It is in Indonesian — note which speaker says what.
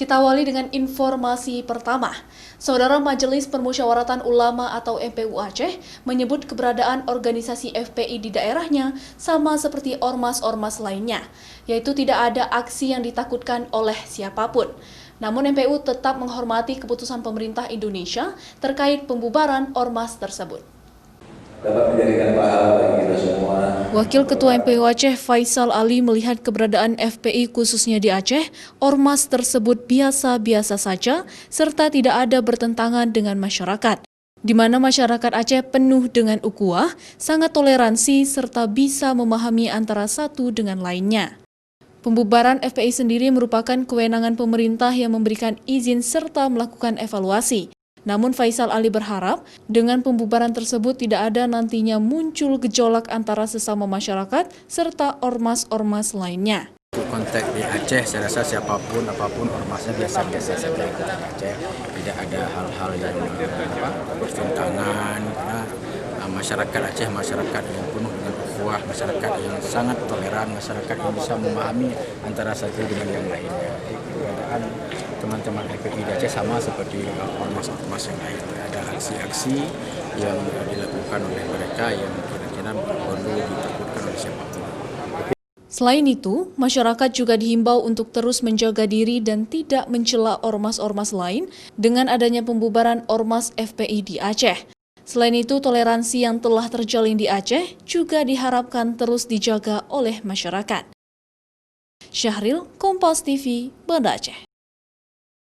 Speaker 1: Kita awali dengan informasi pertama. Saudara Majelis Permusyawaratan Ulama atau MPU Aceh menyebut keberadaan organisasi FPI di daerahnya sama seperti ormas-ormas lainnya, yaitu tidak ada aksi yang ditakutkan oleh siapapun. Namun MPU tetap menghormati keputusan pemerintah Indonesia terkait pembubaran ormas tersebut.
Speaker 2: Dapat menjadikan pahala bagi kita semua.
Speaker 1: Wakil Ketua MPU Aceh Faisal Ali melihat keberadaan FPI khususnya di Aceh, ormas tersebut biasa-biasa saja serta tidak ada bertentangan dengan masyarakat. Di mana masyarakat Aceh penuh dengan ukhuwah, sangat toleransi serta bisa memahami antara satu dengan lainnya. Pembubaran FPI sendiri merupakan kewenangan pemerintah yang memberikan izin serta melakukan evaluasi. Namun Faisal Ali berharap dengan pembubaran tersebut tidak ada nantinya muncul gejolak antara sesama masyarakat serta ormas-ormas lainnya.
Speaker 3: Untuk konteks di Aceh, saya rasa siapapun, apapun ormasnya biasa-biasa saja di Aceh. Tidak ada hal-hal yang bertentangan, karena masyarakat Aceh, masyarakat yang penuh dengan ukhuwah, masyarakat yang sangat toleran, masyarakat yang bisa memahami antara satu dengan yang lainnya. Keberadaan teman-teman FPI di Aceh sama seperti ormas-ormas yang lain. Ada aksi-aksi yang dilakukan oleh mereka yang kira-kira perlu ditakutkan oleh siapapun.
Speaker 1: Selain itu, masyarakat juga dihimbau untuk terus menjaga diri dan tidak mencela ormas-ormas lain dengan adanya pembubaran ormas FPI di Aceh. Selain itu, toleransi yang telah terjalin di Aceh juga diharapkan terus dijaga oleh masyarakat. Syahril, Kompas TV, Banda Aceh.